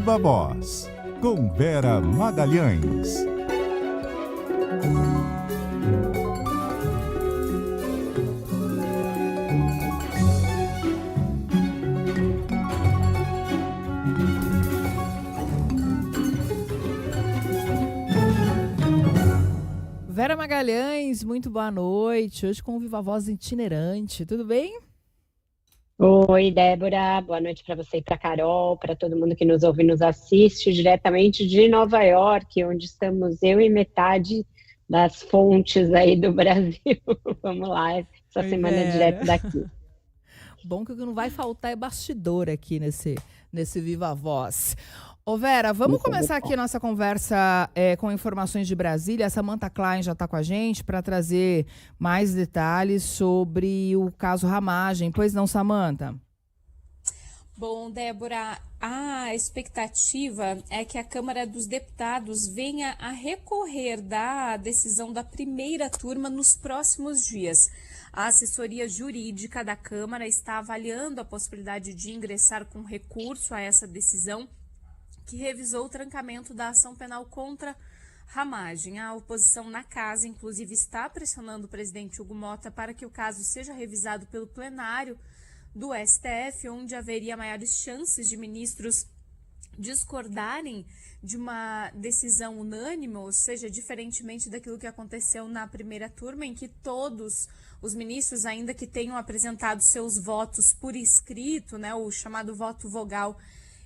Viva Voz, com Vera Magalhães. Vera Magalhães, muito boa noite. Hoje com o Viva Voz itinerante, tudo bem? Oi, Débora. Boa noite para você e para Carol, para todo mundo que nos ouve e nos assiste diretamente de Nova York, onde estamos eu e metade das fontes aí do Brasil. Vamos lá, essa semana direto daqui. Bom que o que não vai faltar é bastidor aqui nesse Viva Voz. Ô Vera, vamos começar aqui a nossa conversa com informações de Brasília. A Samantha Klein já está com a gente para trazer mais detalhes sobre o caso Ramagem. Pois não, Samantha? Bom, Débora, a expectativa é que a Câmara dos Deputados venha a recorrer da decisão da primeira turma nos próximos dias. A assessoria jurídica da Câmara está avaliando a possibilidade de ingressar com recurso a essa decisão, que revisou o trancamento da ação penal contra Ramagem. A oposição na casa, inclusive, está pressionando o presidente Hugo Motta para que o caso seja revisado pelo plenário do STF, onde haveria maiores chances de ministros discordarem de uma decisão unânime, ou seja, diferentemente daquilo que aconteceu na primeira turma, em que todos os ministros, ainda que tenham apresentado seus votos por escrito, né, o chamado voto vogal,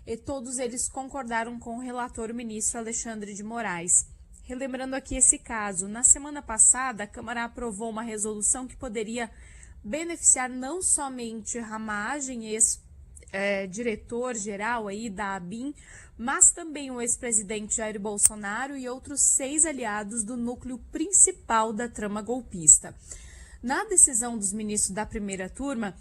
e todos eles concordaram com o relator, o ministro Alexandre de Moraes. Relembrando aqui esse caso, na semana passada, a Câmara aprovou uma resolução que poderia beneficiar não somente Ramagem, ex-diretor-geral aí da ABIN, mas também o ex-presidente Jair Bolsonaro e outros 6 aliados do núcleo principal da trama golpista. Na decisão dos ministros da primeira turma,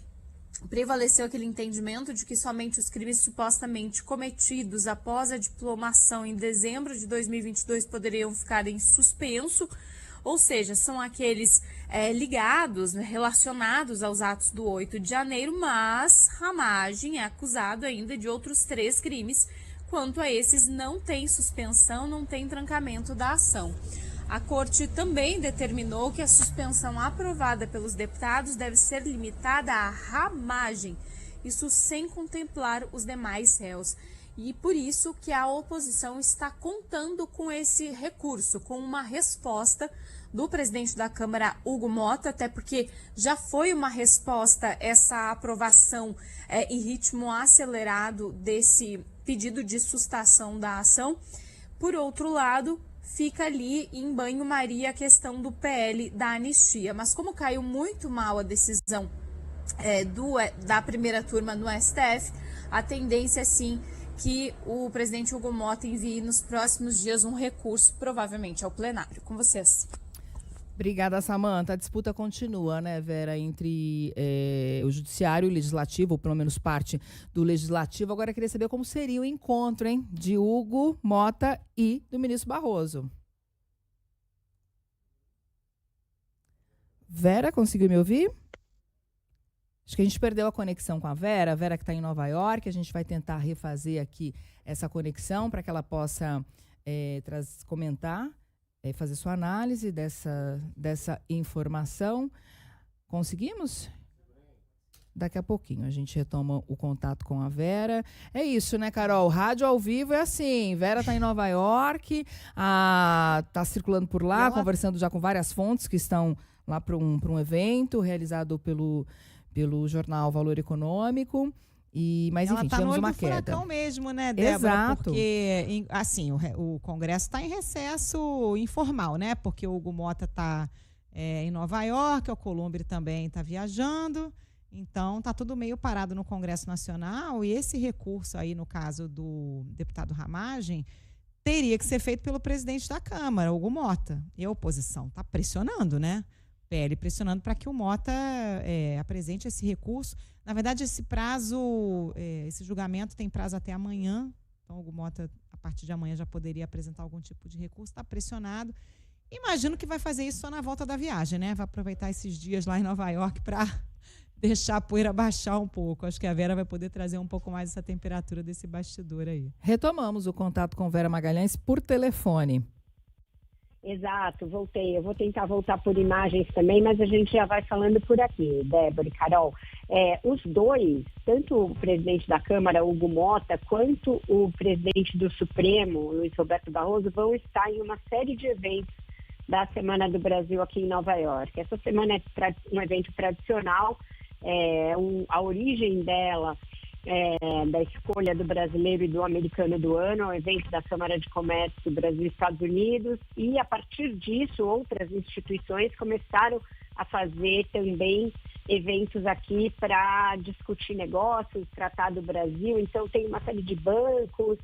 prevaleceu aquele entendimento de que somente os crimes supostamente cometidos após a diplomação em dezembro de 2022 poderiam ficar em suspenso, ou seja, são aqueles ligados, né, relacionados aos atos do 8 de janeiro, mas Ramagem é acusado ainda de outros 3 crimes. Quanto a esses, não tem suspensão, não tem trancamento da ação. A Corte também determinou que a suspensão aprovada pelos deputados deve ser limitada à Ramagem, isso sem contemplar os demais réus. E por isso que a oposição está contando com esse recurso, com uma resposta do presidente da Câmara, Hugo Motta, até porque já foi uma resposta essa aprovação em ritmo acelerado desse pedido de sustação da ação. Por outro lado, fica ali em banho-maria a questão do PL da anistia. Mas como caiu muito mal a decisão da primeira turma no STF, a tendência é sim que o presidente Hugo Motta envie nos próximos dias um recurso, provavelmente ao plenário. Com vocês. Obrigada, Samantha. A disputa continua, né, Vera, entre o judiciário e o legislativo, ou pelo menos parte do legislativo. Agora eu queria saber como seria o encontro, hein, de Hugo Motta e do ministro Barroso. Vera, conseguiu me ouvir? Acho que a gente perdeu a conexão com a Vera que está em Nova York. A gente vai tentar refazer aqui essa conexão para que ela possa comentar, fazer sua análise dessa informação. Conseguimos? Daqui a pouquinho a gente retoma o contato com a Vera. É isso, né, Carol? Rádio ao vivo é assim. Vera está em Nova York, está circulando por lá, conversando já com várias fontes que estão lá para um evento realizado pelo jornal Valor Econômico. Mas enfim, tivemos uma queda. Ela está no olho do furacão mesmo, né, Débora? Exato. Porque, assim, o Congresso está em recesso informal, né? Porque o Hugo Motta está em Nova York, o Alcolumbre também está viajando. Então, está tudo meio parado no Congresso Nacional. E esse recurso aí, no caso do deputado Ramagem, teria que ser feito pelo presidente da Câmara, Hugo Motta. E a oposição está pressionando, né? PL pressionando para que o Motta apresente esse recurso. Na verdade, esse prazo, esse julgamento tem prazo até amanhã. Então, o Hugo Motta, a partir de amanhã, já poderia apresentar algum tipo de recurso. Está pressionado. Imagino que vai fazer isso só na volta da viagem, né? Vai aproveitar esses dias lá em Nova York para deixar a poeira baixar um pouco. Acho que a Vera vai poder trazer um pouco mais essa temperatura desse bastidor aí. Retomamos o contato com Vera Magalhães por telefone. Exato, voltei. Eu vou tentar voltar por imagens também, mas a gente já vai falando por aqui, Débora e Carol. Os dois, tanto o presidente da Câmara, Hugo Mota, quanto o presidente do Supremo, Luiz Roberto Barroso, vão estar em uma série de eventos da Semana do Brasil aqui em Nova York. Essa semana é um evento tradicional, a origem dela da escolha do brasileiro e do americano do ano, o evento da Câmara de Comércio Brasil e Estados Unidos, e a partir disso outras instituições começaram a fazer também eventos aqui para discutir negócios, tratar do Brasil. Então tem uma série de bancos,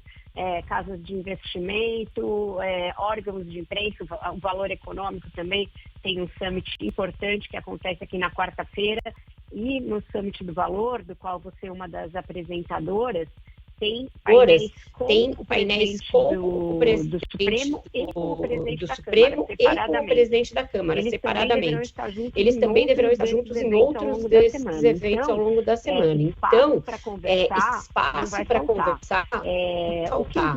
casas de investimento, órgãos de imprensa, o Valor Econômico também tem um summit importante que acontece aqui na quarta-feira. E no Summit do Valor, do qual você é uma das apresentadoras, tem painéis com o presidente do Supremo e com o presidente da Câmara, separadamente. Eles também deverão estar juntos em outros desses eventos ao longo da semana. Então, espaço para conversar. O que os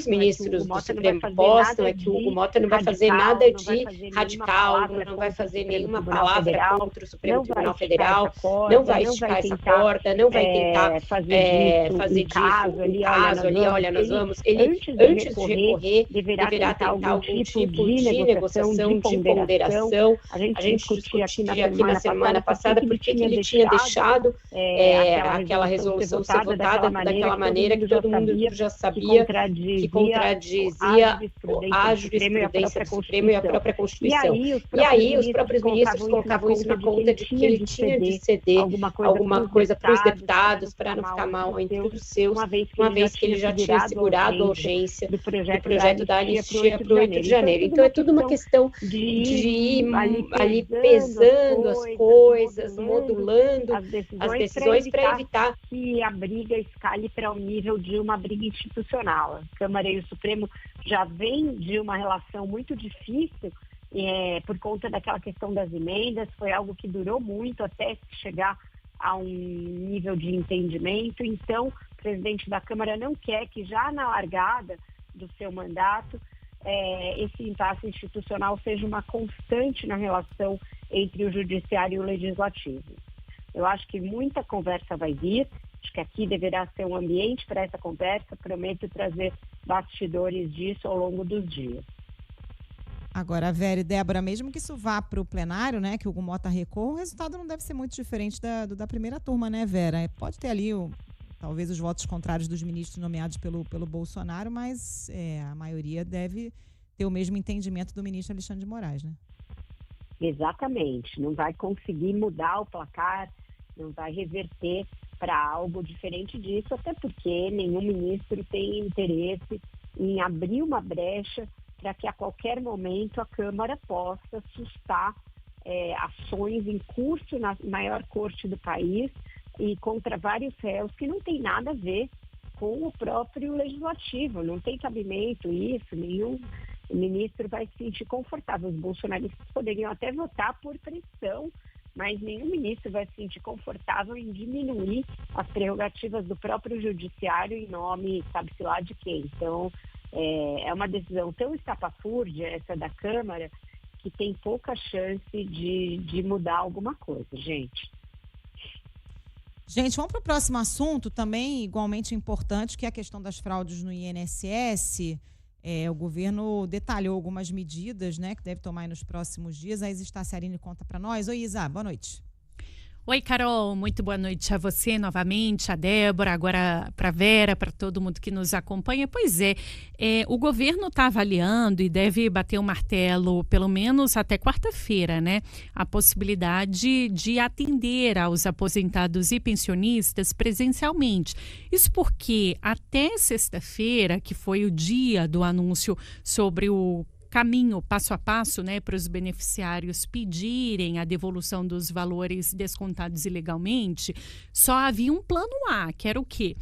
ministros do Supremo postam é que o Hugo Mota não vai fazer nada de radical, não vai fazer nenhuma palavra contra o Supremo Tribunal Federal, não vai esticar essa corda, não vai tentar fazer disso ali, olha, nós vamos. Ele, antes de recorrer, deverá tentar algum tipo de negociação, de ponderação. A gente discutia aqui na semana passada porque ele tinha deixado aquela resolução ser votada daquela maneira que todo mundo já sabia que contradizia a jurisprudência do Supremo e a própria Constituição. E aí os próprios ministros colocavam isso na conta de que ele tinha de ceder alguma coisa para os deputados, para não ficar mal entre os seus, uma vez que ele já tinha segurado a urgência do projeto da anistia para o 8 de janeiro. Então é tudo uma questão de ir ali pesando as coisas, modulando as decisões para evitar que a briga escale para o nível de uma briga institucional. A Câmara e o Supremo já vêm de uma relação muito difícil por conta daquela questão das emendas, foi algo que durou muito até chegar a um nível de entendimento. Então, o presidente da Câmara não quer que já na largada do seu mandato esse impasse institucional seja uma constante na relação entre o judiciário e o legislativo. Eu acho que muita conversa vai vir, acho que aqui deverá ser um ambiente para essa conversa, prometo trazer bastidores disso ao longo dos dias. Agora, Vera e Débora, mesmo que isso vá para o plenário, né, que o Hugo Mota recorra, o resultado não deve ser muito diferente da primeira turma, né, Vera? Pode ter ali, talvez, os votos contrários dos ministros nomeados pelo Bolsonaro, mas a maioria deve ter o mesmo entendimento do ministro Alexandre de Moraes, né? Exatamente. Não vai conseguir mudar o placar, não vai reverter para algo diferente disso, até porque nenhum ministro tem interesse em abrir uma brecha para que a qualquer momento a Câmara possa sustar ações em curso na maior corte do país e contra vários réus que não tem nada a ver com o próprio legislativo, não tem cabimento isso, nenhum ministro vai se sentir confortável. Os bolsonaristas poderiam até votar por pressão, mas nenhum ministro vai se sentir confortável em diminuir as prerrogativas do próprio judiciário em nome, sabe-se lá de quem. Então, é uma decisão tão estapafúrdia, essa da Câmara, que tem pouca chance de mudar alguma coisa, gente. Gente, vamos para o próximo assunto, também igualmente importante, que é a questão das fraudes no INSS. O governo detalhou algumas medidas, né, que deve tomar aí nos próximos dias. A Isa Staciarini conta para nós. Oi, Isa, boa noite. Oi, Carol, muito boa noite a você novamente, a Débora, agora para a Vera, para todo mundo que nos acompanha. Pois o governo está avaliando e deve bater o martelo, pelo menos até quarta-feira, né? A possibilidade de atender aos aposentados e pensionistas presencialmente. Isso porque até sexta-feira, que foi o dia do anúncio sobre o caminho passo a passo, né, para os beneficiários pedirem a devolução dos valores descontados ilegalmente, só havia um plano A, que era o quê?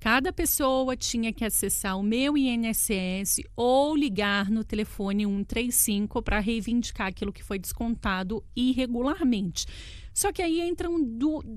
Cada pessoa tinha que acessar o Meu INSS ou ligar no telefone 135 para reivindicar aquilo que foi descontado irregularmente. Só que aí entram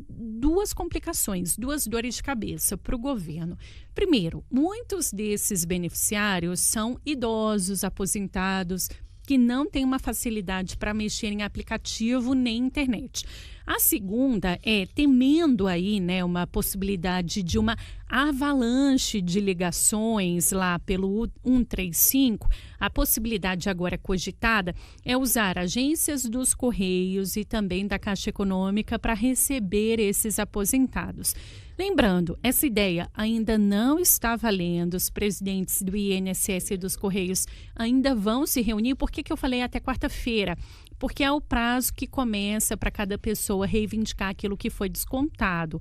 duas complicações, duas dores de cabeça para o governo. Primeiro, muitos desses beneficiários são idosos, aposentados, que não têm uma facilidade para mexer em aplicativo nem internet. A segunda é, temendo aí, né, uma possibilidade de uma avalanche de ligações lá pelo 135, a possibilidade agora cogitada é usar agências dos Correios e também da Caixa Econômica para receber esses aposentados. Lembrando, essa ideia ainda não está valendo, os presidentes do INSS e dos Correios ainda vão se reunir. Por que eu falei até quarta-feira? Porque é o prazo que começa para cada pessoa reivindicar aquilo que foi descontado.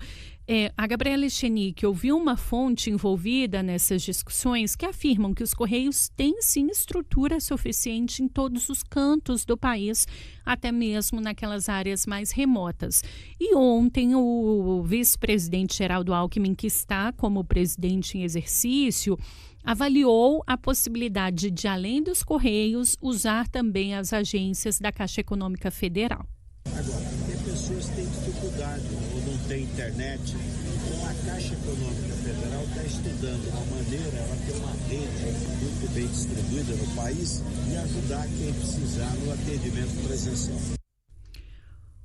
A Gabriela Echenique ouviu uma fonte envolvida nessas discussões que afirmam que os Correios têm sim estrutura suficiente em todos os cantos do país, até mesmo naquelas áreas mais remotas. E ontem o vice-presidente Geraldo Alckmin, que está como presidente em exercício, avaliou a possibilidade de, além dos Correios, usar também as agências da Caixa Econômica Federal. Agora, tem pessoas que têm dificuldade ou não têm internet, então a Caixa Econômica Federal está estudando uma maneira, ela tem uma rede muito bem distribuída no país e ajudar quem precisar no atendimento presencial.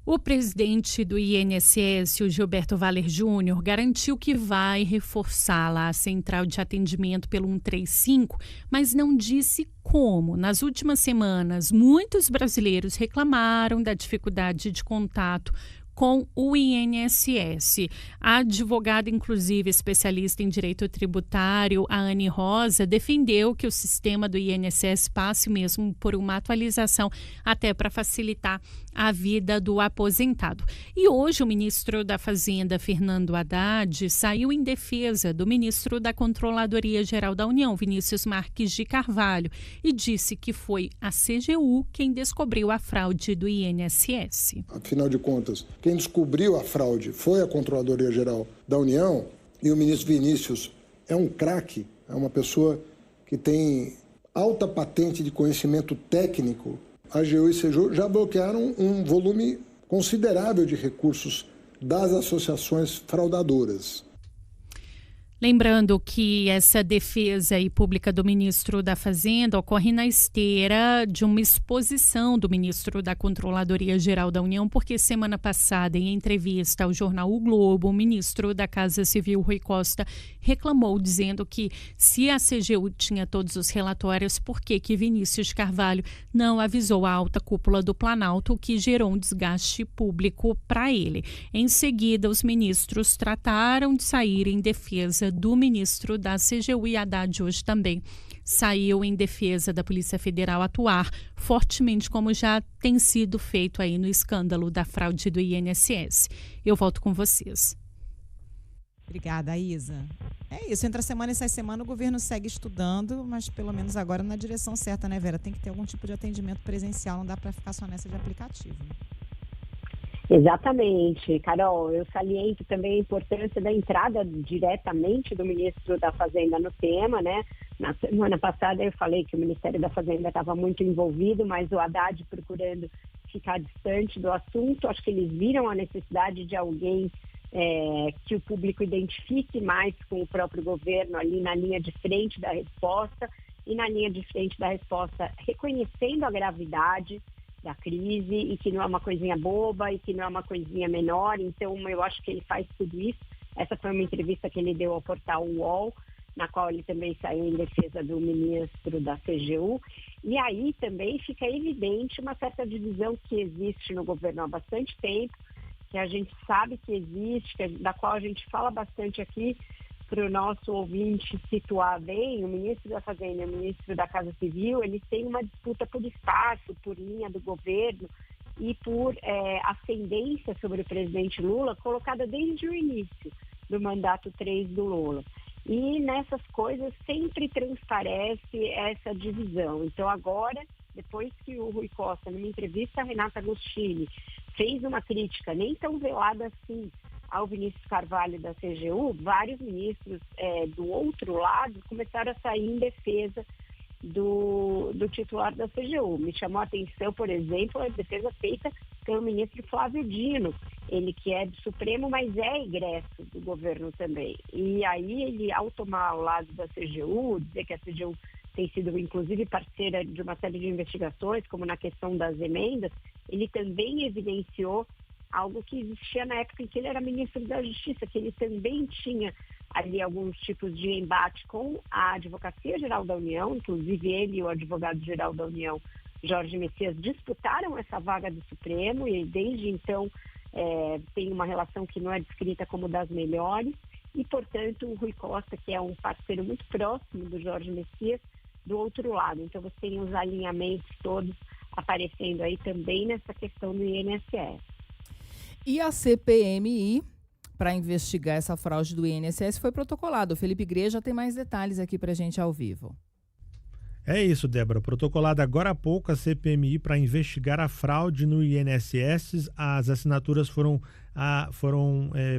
O presidente do INSS, o Gilberto Valer Júnior, garantiu que vai reforçar lá a central de atendimento pelo 135, mas não disse como. Nas últimas semanas, muitos brasileiros reclamaram da dificuldade de contato com o INSS. A advogada, inclusive especialista em direito tributário, a Anne Rosa, defendeu que o sistema do INSS passe mesmo por uma atualização até para facilitar a vida do aposentado. E hoje o ministro da Fazenda, Fernando Haddad, saiu em defesa do ministro da Controladoria Geral da União, Vinícius Marques de Carvalho, e disse que foi a CGU quem descobriu a fraude do INSS. Afinal de contas, quem descobriu a fraude foi a Controladoria Geral da União, e o ministro Vinícius é um craque, é uma pessoa que tem alta patente de conhecimento técnico. A AGU e CGU já bloquearam um volume considerável de recursos das associações fraudadoras. Lembrando que essa defesa pública do ministro da Fazenda ocorre na esteira de uma exposição do ministro da Controladoria Geral da União, porque semana passada, em entrevista ao jornal O Globo, o ministro da Casa Civil, Rui Costa, reclamou, dizendo que se a CGU tinha todos os relatórios, por que Vinícius Carvalho não avisou a alta cúpula do Planalto, o que gerou um desgaste público para ele. Em seguida, os ministros trataram de sair em defesa do ministro da CGU, e Haddad hoje também saiu em defesa da Polícia Federal atuar fortemente, como já tem sido feito aí no escândalo da fraude do INSS. Eu volto com vocês. Obrigada, Isa. É isso, entre a semana e sai semana o governo segue estudando, mas pelo menos agora na direção certa, né, Vera? Tem que ter algum tipo de atendimento presencial, não dá para ficar só nessa de aplicativo. Exatamente, Carol. Eu saliento também a importância da entrada diretamente do ministro da Fazenda no tema, né? Na semana passada eu falei que o Ministério da Fazenda estava muito envolvido, mas o Haddad procurando ficar distante do assunto. Acho que eles viram a necessidade de alguém que o público identifique mais com o próprio governo ali na linha de frente da resposta, e na linha de frente da resposta reconhecendo a gravidade da crise e que não é uma coisinha boba e que não é uma coisinha menor. Então, eu acho que ele faz tudo isso. Essa foi uma entrevista que ele deu ao portal UOL, na qual ele também saiu em defesa do ministro da CGU. E aí também fica evidente uma certa divisão que existe no governo há bastante tempo, que a gente sabe que existe, da qual a gente fala bastante aqui, para o nosso ouvinte situar bem. O ministro da Fazenda e o ministro da Casa Civil, eles têm uma disputa por espaço, por linha do governo e por ascendência sobre o presidente Lula, colocada desde o início do mandato 3 do Lula. E nessas coisas sempre transparece essa divisão. Então agora, depois que o Rui Costa, numa entrevista a Renata Agostini, fez uma crítica nem tão velada assim ao Vinícius Carvalho da CGU, vários ministros do outro lado começaram a sair em defesa do titular da CGU. Me chamou a atenção, por exemplo, a defesa feita pelo ministro Flávio Dino, ele que é do Supremo, mas é egresso do governo também. E aí ele, ao tomar o lado da CGU, dizer que a CGU tem sido, inclusive, parceira de uma série de investigações, como na questão das emendas, ele também evidenciou algo que existia na época em que ele era ministro da Justiça, que ele também tinha ali alguns tipos de embate com a Advocacia Geral da União, inclusive ele e o advogado-geral da União, Jorge Messias, disputaram essa vaga do Supremo e desde então tem uma relação que não é descrita como das melhores e, portanto, o Rui Costa, que é um parceiro muito próximo do Jorge Messias, do outro lado. Então você tem os alinhamentos todos aparecendo aí também nessa questão do INSS. E a CPMI, para investigar essa fraude do INSS, foi protocolado. O Felipe Igreja tem mais detalhes aqui para a gente ao vivo. É isso, Débora. Protocolada agora há pouco a CPMI para investigar a fraude no INSS. As assinaturas foram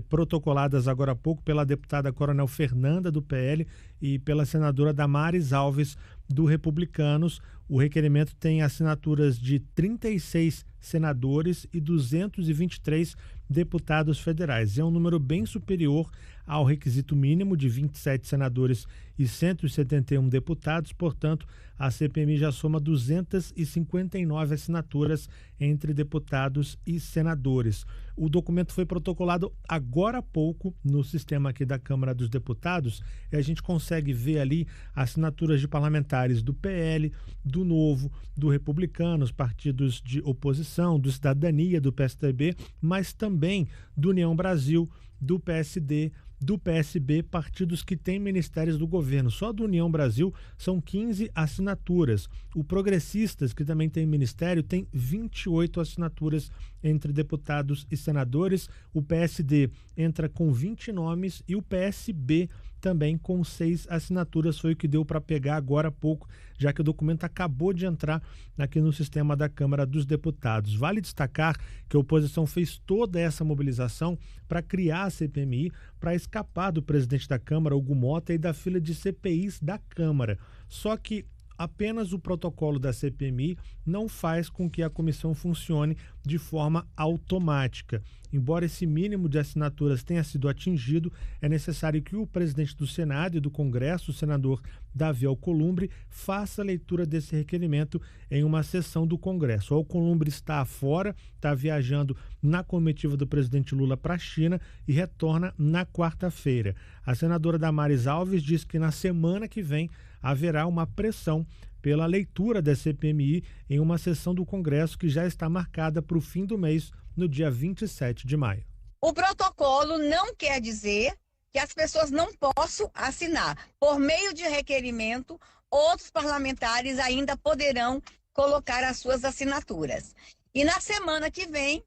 protocoladas agora há pouco pela deputada Coronel Fernanda, do PL, e pela senadora Damares Alves, do Republicanos. O requerimento tem assinaturas de 36 senadores e 223 deputados federais. É um número bem superior ao requisito mínimo de 27 senadores e 171 deputados. Portanto, a CPMI já soma 259 assinaturas entre deputados e senadores. O documento foi protocolado agora há pouco no sistema aqui da Câmara dos Deputados e a gente consegue ver ali assinaturas de parlamentares do PL, do Novo, do Republicanos, partidos de oposição, do Cidadania, do PSDB, mas também do União Brasil, do PSD, do PSB, partidos que têm ministérios do governo. Só do União Brasil são 15 assinaturas. O Progressistas, que também tem ministério, tem 28 assinaturas entre deputados e senadores. O PSD entra com 20 nomes e o PSB também com 6 assinaturas. Foi o que deu para pegar agora há pouco, já que o documento acabou de entrar aqui no sistema da Câmara dos Deputados. Vale destacar que a oposição fez toda essa mobilização para criar a CPMI, para escapar do presidente da Câmara, Hugo Mota, e da fila de CPIs da Câmara. Só que apenas o protocolo da CPMI não faz com que a comissão funcione de forma automática. Embora esse mínimo de assinaturas tenha sido atingido, é necessário que o presidente do Senado e do Congresso, o senador Davi Alcolumbre, faça a leitura desse requerimento em uma sessão do Congresso. O Alcolumbre está fora, está viajando na comitiva do presidente Lula para a China e retorna na quarta-feira. A senadora Damares Alves diz que na semana que vem haverá uma pressão pela leitura da CPMI em uma sessão do Congresso que já está marcada para o fim do mês, no dia 27 de maio. O protocolo não quer dizer que as pessoas não possam assinar. Por meio de requerimento, outros parlamentares ainda poderão colocar as suas assinaturas. E na semana que vem,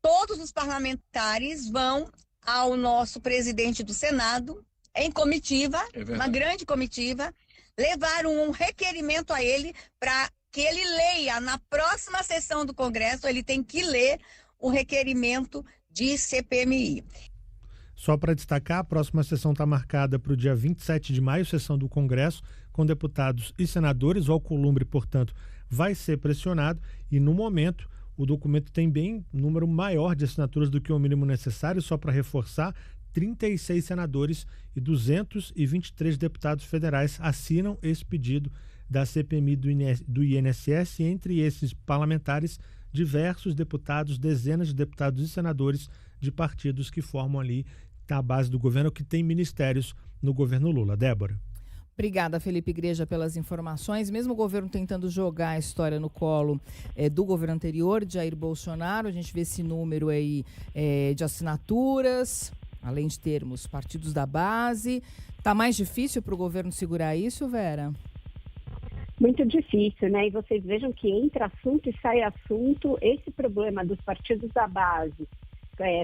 todos os parlamentares vão ao nosso presidente do Senado, em comitiva, uma grande comitiva, levar um requerimento a ele para que ele leia na próxima sessão do Congresso, ele tem que ler o requerimento de CPMI. Só para destacar, a próxima sessão está marcada para o dia 27 de maio, sessão do Congresso, com deputados e senadores. O Alcolumbre, portanto, vai ser pressionado e, no momento, o documento tem bem número maior de assinaturas do que o mínimo necessário. Só para reforçar, 36 senadores e 223 deputados federais assinam esse pedido da CPMI do INSS, e entre esses parlamentares, diversos deputados, dezenas de deputados e senadores de partidos que formam ali a base do governo, que tem ministérios no governo Lula. Débora. Obrigada, Felipe Igreja, pelas informações. Mesmo o governo tentando jogar a história no colo do governo anterior, de Jair Bolsonaro, a gente vê esse número aí de assinaturas, além de termos partidos da base. Está mais difícil para o governo segurar isso, Vera? Muito difícil, né? E vocês vejam que entra assunto e sai assunto. Esse problema dos partidos da base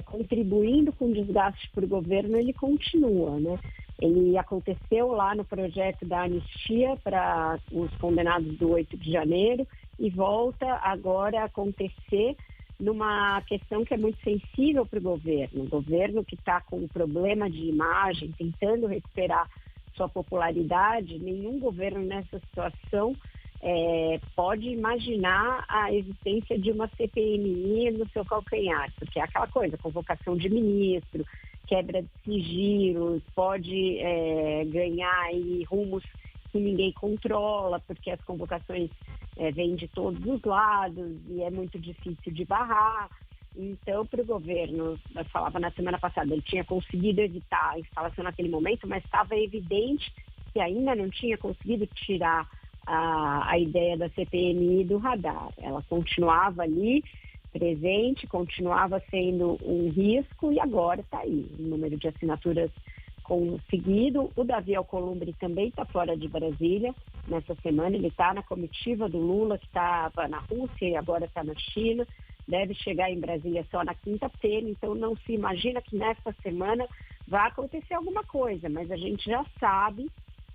contribuindo com desgaste para o governo, ele continua, né? Ele aconteceu lá no projeto da anistia para os condenados do 8 de janeiro e volta agora a acontecer numa questão que é muito sensível para o governo que está com um problema de imagem, tentando recuperar sua popularidade. Nenhum governo nessa situação pode imaginar a existência de uma CPMI no seu calcanhar, porque é aquela coisa, convocação de ministro, quebra de sigilos, pode ganhar aí rumos que ninguém controla, porque as convocações vêm de todos os lados e é muito difícil de barrar. Então, para o governo, eu falava na semana passada, ele tinha conseguido evitar a instalação naquele momento, mas estava evidente que ainda não tinha conseguido tirar a ideia da CPMI do radar. Ela continuava ali, presente, continuava sendo um risco e agora está aí. O número de assinaturas conseguido. O Davi Alcolumbre também está fora de Brasília nessa semana. Ele está na comitiva do Lula, que estava na Rússia e agora está na China. Deve chegar em Brasília só na quinta-feira, então não se imagina que nesta semana vai acontecer alguma coisa, mas a gente já sabe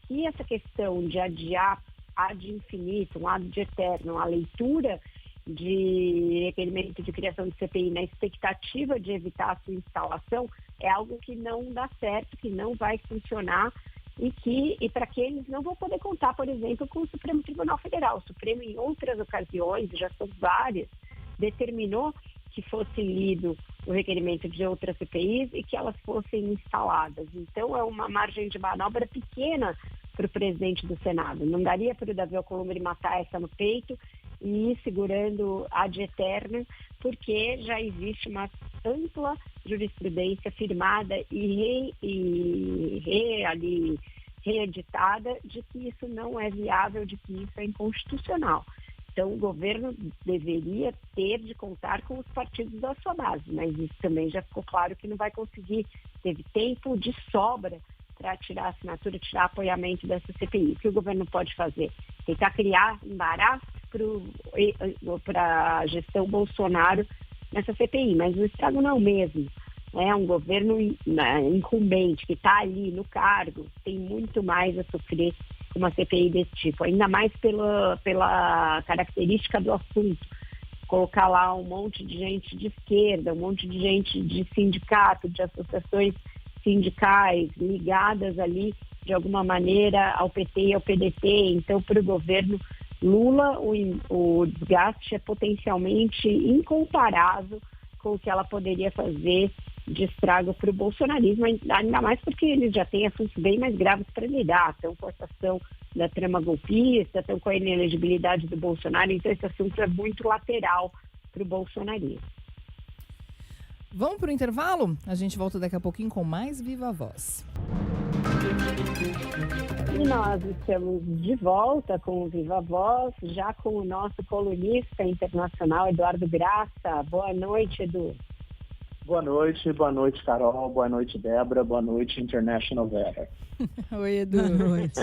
que essa questão de adiar ad infinitum, ad eterno, a leitura de requerimento de criação de CPI na expectativa de evitar a sua instalação é algo que não dá certo, que não vai funcionar e para que eles não vão poder contar, por exemplo, com o Supremo Tribunal Federal. O Supremo, em outras ocasiões, já são várias, determinou que fosse lido o requerimento de outras CPIs e que elas fossem instaladas. Então, é uma margem de manobra pequena para o presidente do Senado. Não daria para o Davi Alcolumbre matar essa no peito e ir segurando ad eterno, porque já existe uma ampla jurisprudência firmada e reeditada de que isso não é viável, de que isso é inconstitucional. Então, o governo deveria ter de contar com os partidos da sua base, mas isso também já ficou claro que não vai conseguir. Teve tempo de sobra para tirar a assinatura, tirar apoiamento dessa CPI. O que o governo pode fazer? Tentar criar embaraço para a gestão Bolsonaro nessa CPI, mas o estrago não é o mesmo. É um governo incumbente que está ali no cargo, tem muito mais a sofrer com uma CPI desse tipo, ainda mais pela característica do assunto. Colocar lá um monte de gente de esquerda, um monte de gente de sindicato, de associações sindicais ligadas ali de alguma maneira ao PT e ao PDT. Então, para o governo Lula, o desgaste é potencialmente incomparável com o que ela poderia fazer de estrago para o bolsonarismo, ainda mais porque eles já têm assuntos bem mais graves para lidar, estão com a situação da trama golpista, estão com a inelegibilidade do Bolsonaro, então esse assunto é muito lateral para o bolsonarismo. Vamos para o intervalo? A gente volta daqui a pouquinho com mais Viva Voz. E nós estamos de volta com o Viva Voz, já com o nosso colunista internacional, Eduardo Graça. Boa noite, Edu. Boa noite, Carol, boa noite, Débora, boa noite, International Vera. Oi, Edu. Boa noite.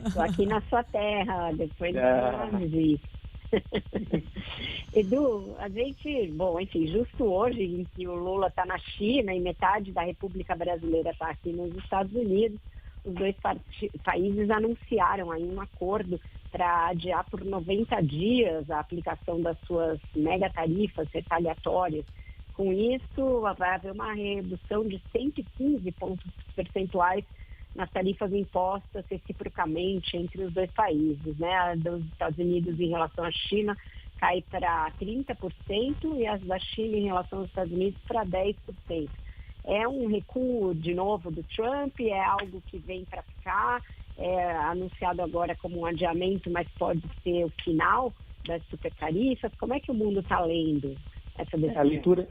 Estou aqui na sua terra, depois de visita. Edu, a gente, justo hoje em que o Lula está na China e metade da República Brasileira está aqui nos Estados Unidos, os dois países anunciaram aí um acordo para adiar por 90 dias a aplicação das suas mega tarifas retaliatórias. Com isso, vai haver uma redução de 115 pontos percentuais nas tarifas impostas reciprocamente entre os dois países, né? A dos Estados Unidos em relação à China cai para 30% e as da China em relação aos Estados Unidos para 10%. É um recuo, de novo, do Trump, é algo que vem para ficar, é anunciado agora como um adiamento, mas pode ser o final das supertarifas. Como é que o mundo está lendo essa decisão?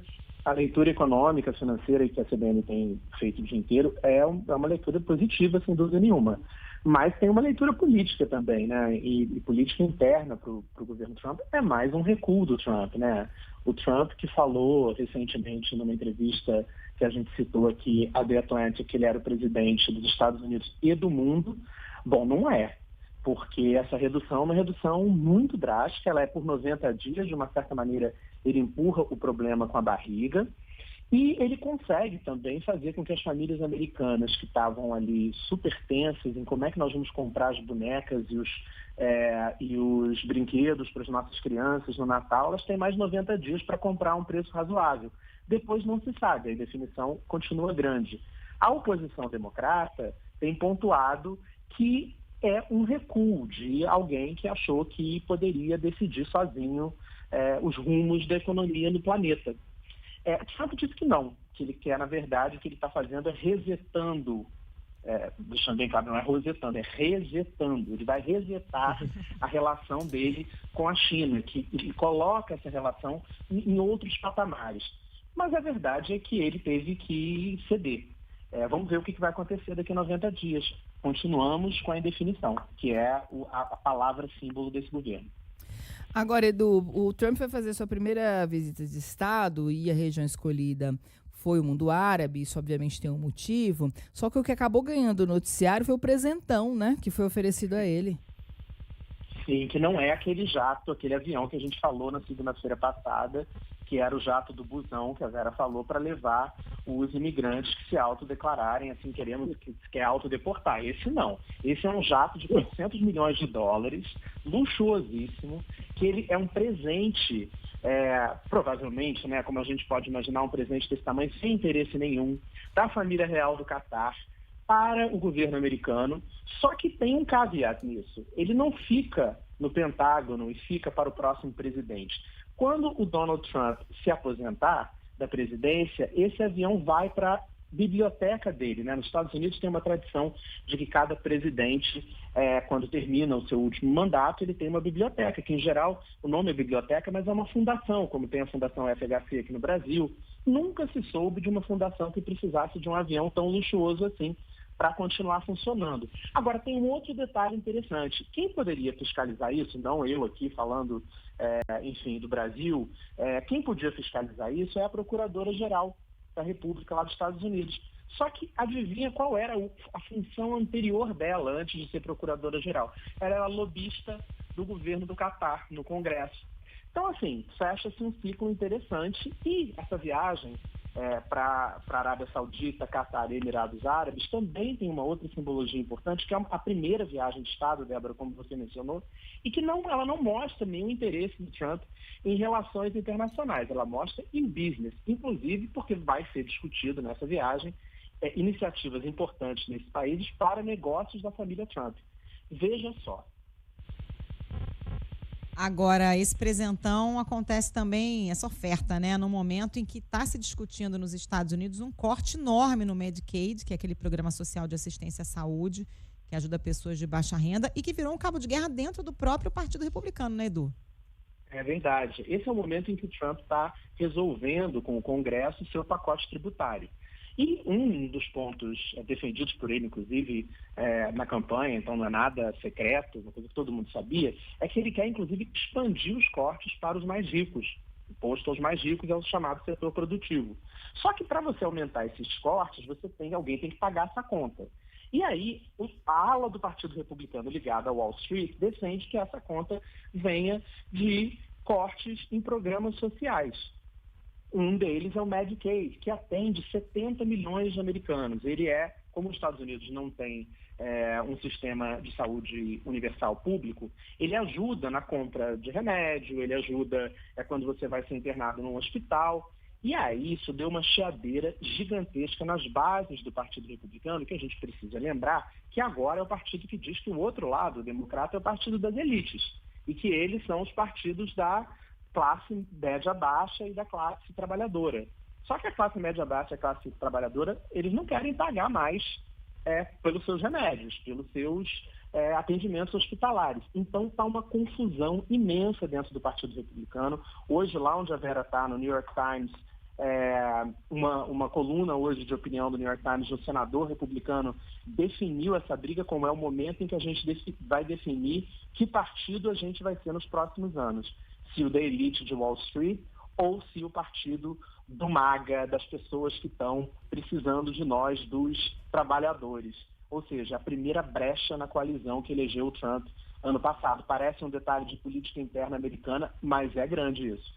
A leitura econômica, financeira que a CBN tem feito o dia inteiro é uma leitura positiva, sem dúvida nenhuma. Mas tem uma leitura política também, né? E política interna para o governo Trump é mais um recuo do Trump, né? O Trump que falou recentemente numa entrevista que a gente citou aqui, a The Atlantic, que ele era o presidente dos Estados Unidos e do mundo. Bom, não é. Porque essa redução é uma redução muito drástica, ela é por 90 dias, de uma certa maneira ele empurra o problema com a barriga E ele consegue também fazer com que as famílias americanas que estavam ali super tensas em como é que nós vamos comprar as bonecas e os brinquedos para as nossas crianças no Natal, elas têm mais de 90 dias para comprar a um preço razoável. Depois não se sabe, a indefinição continua grande. A oposição democrata tem pontuado que é um recuo de alguém que achou que poderia decidir sozinho os rumos da economia no planeta. Trump disse que não, que ele quer, na verdade, o que ele está fazendo é resetando, deixando bem claro, não é rosetando, é resetando. Ele vai resetar a relação dele com a China, que ele coloca essa relação em outros patamares. Mas a verdade é que ele teve que ceder. Vamos ver o que vai acontecer daqui a 90 dias. Continuamos com a indefinição, que é a palavra símbolo desse governo. Agora, Edu, o Trump vai fazer sua primeira visita de Estado e a região escolhida foi o mundo árabe, isso obviamente tem um motivo, só que o que acabou ganhando o noticiário foi o presentão, né, que foi oferecido a ele. Sim, que não é aquele jato, aquele avião que a gente falou na segunda-feira passada, que era o jato do busão, que a Vera falou, para levar os imigrantes que se autodeclararem, assim, que quer autodeportar. Esse não. Esse é um jato de 400 milhões de dólares, luxuosíssimo, que ele é um presente, provavelmente, né, como a gente pode imaginar, um presente desse tamanho, sem interesse nenhum, da família real do Catar, para o governo americano, só que tem um caveat nisso. Ele não fica no Pentágono e fica para o próximo presidente. Quando o Donald Trump se aposentar da presidência, esse avião vai para a biblioteca dele, né? Nos Estados Unidos tem uma tradição de que cada presidente, quando termina o seu último mandato, ele tem uma biblioteca, que em geral o nome é biblioteca, mas é uma fundação, como tem a Fundação FHC aqui no Brasil. Nunca se soube de uma fundação que precisasse de um avião tão luxuoso assim para continuar funcionando. Agora, tem um outro detalhe interessante. Quem poderia fiscalizar isso, não eu aqui falando, enfim, do Brasil, quem podia fiscalizar isso é a Procuradora-Geral da República lá dos Estados Unidos. Só que adivinha qual era a função anterior dela, antes de ser Procuradora-Geral? Ela era lobista do governo do Catar, no Congresso. Então, assim, fecha-se um ciclo interessante e essa viagem para a Arábia Saudita, Catar e Emirados Árabes também tem uma outra simbologia importante, que é a primeira viagem de Estado, Débora, como você mencionou, e que ela não mostra nenhum interesse de Trump em relações internacionais, ela mostra em business, inclusive porque vai ser discutido nessa viagem iniciativas importantes nesses países para negócios da família Trump. Veja só. Agora, esse presentão acontece também, essa oferta, né, no momento em que está se discutindo nos Estados Unidos um corte enorme no Medicaid, que é aquele programa social de assistência à saúde, que ajuda pessoas de baixa renda e que virou um cabo de guerra dentro do próprio Partido Republicano, né, Edu? É verdade. Esse é o momento em que o Trump está resolvendo com o Congresso o seu pacote tributário. E um dos pontos defendidos por ele, inclusive, na campanha, então não é nada secreto, uma coisa que todo mundo sabia, é que ele quer, inclusive, expandir os cortes para os mais ricos. O imposto aos mais ricos é o chamado setor produtivo. Só que para você aumentar esses cortes, alguém tem que pagar essa conta. E aí, a ala do Partido Republicano ligada ao Wall Street defende que essa conta venha de cortes em programas sociais. Um deles é o Medicaid, que atende 70 milhões de americanos. Ele como os Estados Unidos não tem um sistema de saúde universal público, ele ajuda na compra de remédio, ele ajuda quando você vai ser internado num hospital. E aí isso deu uma chiadeira gigantesca nas bases do Partido Republicano, que a gente precisa lembrar que agora é o partido que diz que o outro lado, o democrata, é o partido das elites. E que eles são os partidos da classe média baixa e da classe trabalhadora. Só que a classe média baixa e a classe trabalhadora, eles não querem pagar mais pelos seus remédios, pelos seus atendimentos hospitalares. Então está uma confusão imensa dentro do Partido Republicano. Hoje, lá onde a Vera está, no New York Times, uma coluna hoje de opinião do New York Times, um senador republicano definiu essa briga como é o momento em que a gente vai definir que partido a gente vai ser nos próximos anos. Se o da elite de Wall Street ou se o partido do MAGA, das pessoas que estão precisando de nós, dos trabalhadores. Ou seja, a primeira brecha na coalizão que elegeu o Trump ano passado. Parece um detalhe de política interna americana, mas é grande isso.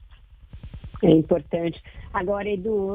É importante. Agora, Edu,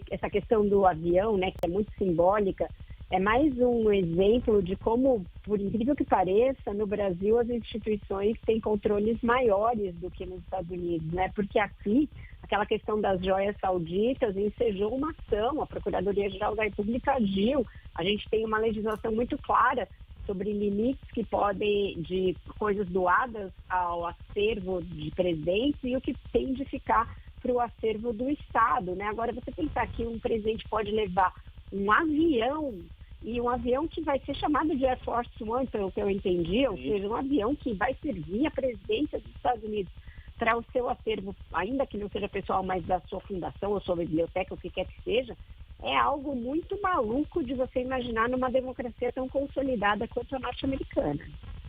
essa questão do avião, né, que é muito simbólica, é mais um exemplo de como, por incrível que pareça, no Brasil as instituições têm controles maiores do que nos Estados Unidos, né? Porque aqui, aquela questão das joias sauditas ensejou uma ação, a Procuradoria-Geral da República agiu, a gente tem uma legislação muito clara sobre limites que podem, de coisas doadas ao acervo de presidentes e o que tem de ficar para o acervo do Estado, né? Agora, você pensar que um presidente pode levar um avião, e um avião que vai ser chamado de Air Force One, pelo que eu entendi, ou seja, um avião que vai servir a presidência dos Estados Unidos para o seu acervo, ainda que não seja pessoal, mas da sua fundação ou sua biblioteca, o que quer que seja, é algo muito maluco de você imaginar numa democracia tão consolidada quanto a norte-americana.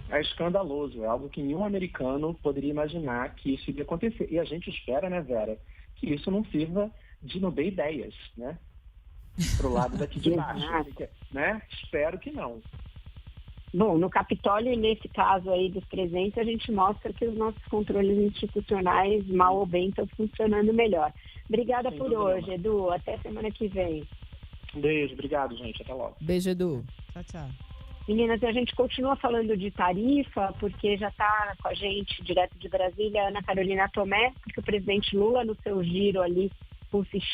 É escandaloso, é algo que nenhum americano poderia imaginar que isso iria acontecer. E a gente espera, né, Vera, que isso não sirva de não dê ideias, né? Pro lado daqui de baixo, né? Espero que não. Bom, no Capitólio, nesse caso aí dos presentes, a gente mostra que os nossos controles institucionais, mal ou bem, estão funcionando melhor. Obrigada por hoje, Edu. Até semana que vem. Um beijo, obrigado, gente. Até logo. Beijo, Edu. Tchau, tchau. Meninas, a gente continua falando de tarifa, porque já está com a gente, direto de Brasília, Ana Carolina Tomé, porque o presidente Lula, no seu giro ali,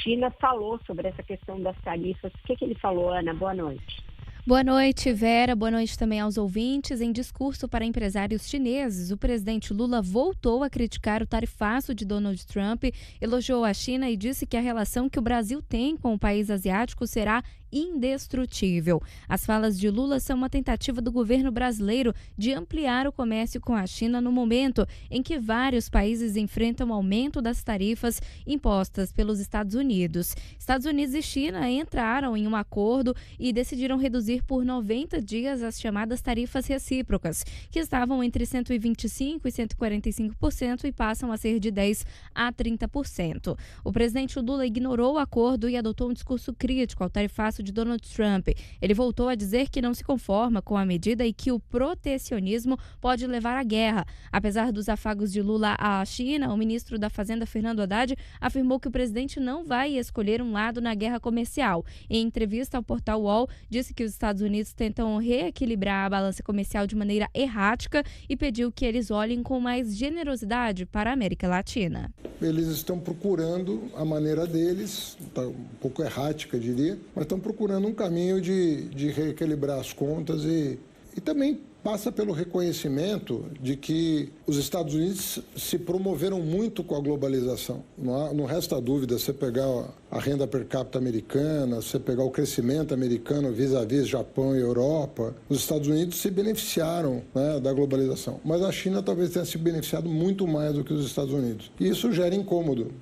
China, falou sobre essa questão das tarifas. O que ele falou, Ana? Boa noite. Boa noite, Vera. Boa noite também aos ouvintes. Em discurso para empresários chineses, o presidente Lula voltou a criticar o tarifaço de Donald Trump, elogiou a China e disse que a relação que o Brasil tem com o país asiático será indestrutível. As falas de Lula são uma tentativa do governo brasileiro de ampliar o comércio com a China no momento em que vários países enfrentam aumento das tarifas impostas pelos Estados Unidos. Estados Unidos e China entraram em um acordo e decidiram reduzir por 90 dias as chamadas tarifas recíprocas, que estavam entre 125% e 145% e passam a ser de 10% a 30%. O presidente Lula ignorou o acordo e adotou um discurso crítico ao tarifaço de Donald Trump. Ele voltou a dizer que não se conforma com a medida e que o protecionismo pode levar à guerra. Apesar dos afagos de Lula à China, o ministro da Fazenda, Fernando Haddad, afirmou que o presidente não vai escolher um lado na guerra comercial. Em entrevista ao portal UOL, disse que os Estados Unidos tentam reequilibrar a balança comercial de maneira errática e pediu que eles olhem com mais generosidade para a América Latina. Eles estão procurando a maneira deles, tá um pouco errática, diria, mas estão procurando um caminho de reequilibrar as contas e também passa pelo reconhecimento de que os Estados Unidos se promoveram muito com a globalização. Não resta dúvida, você pegar a renda per capita americana, você pegar o crescimento americano vis-à-vis Japão e Europa, os Estados Unidos se beneficiaram, né, da globalização. Mas a China talvez tenha se beneficiado muito mais do que os Estados Unidos. E isso gera incômodo.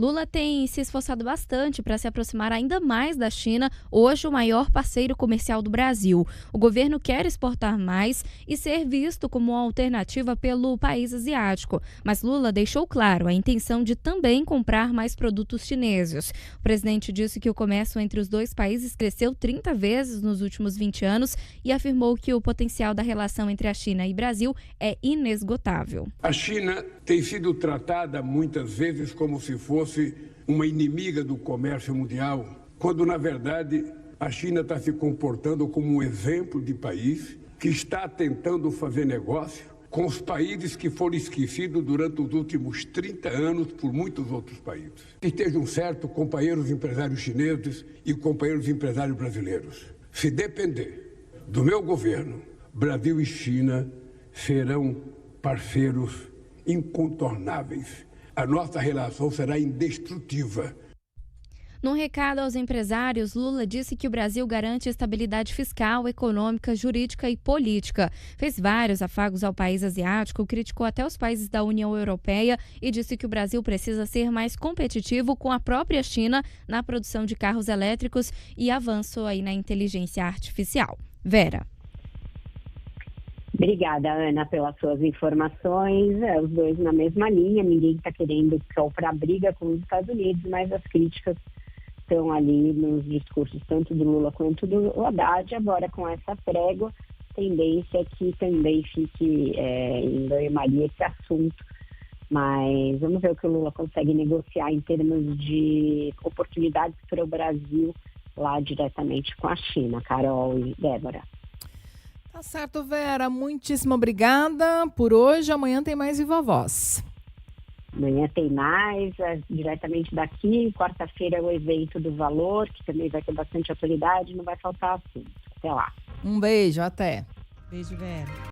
Lula tem se esforçado bastante para se aproximar ainda mais da China, hoje o maior parceiro comercial do Brasil. O governo quer exportar mais e ser visto como uma alternativa pelo país asiático, mas Lula deixou claro a intenção de também comprar mais produtos chineses. O presidente disse que o comércio entre os dois países cresceu 30 vezes nos últimos 20 anos e afirmou que o potencial da relação entre a China e Brasil é inesgotável. A China tem sido tratada muitas vezes como se fosse uma inimiga do comércio mundial, quando na verdade a China está se comportando como um exemplo de país que está tentando fazer negócio com os países que foram esquecidos durante os últimos 30 anos por muitos outros países. Estejam certos, companheiros empresários chineses e companheiros empresários brasileiros. Se depender do meu governo, Brasil e China serão parceiros incontornáveis. A nossa relação será indestrutível. Num recado aos empresários, Lula disse que o Brasil garante estabilidade fiscal, econômica, jurídica e política. Fez vários afagos ao país asiático, criticou até os países da União Europeia e disse que o Brasil precisa ser mais competitivo com a própria China na produção de carros elétricos e avanço aí na inteligência artificial. Vera. Obrigada, Ana, pelas suas informações. Os dois na mesma linha, ninguém está querendo comprar briga com os Estados Unidos, mas as críticas estão ali nos discursos tanto do Lula quanto do Haddad. Agora, com essa trégua, tendência é que também fique em banho-maria esse assunto Mas vamos ver o que o Lula consegue negociar em termos de oportunidades para o Brasil lá diretamente com a China, Carol e Débora. Tá certo, Vera. Muitíssimo obrigada por hoje. Amanhã tem mais Viva Voz. Amanhã tem mais, diretamente daqui. Quarta-feira é o evento do Valor, que também vai ter bastante autoridade, não vai faltar assunto. Até lá. Um beijo, até. Beijo, Vera.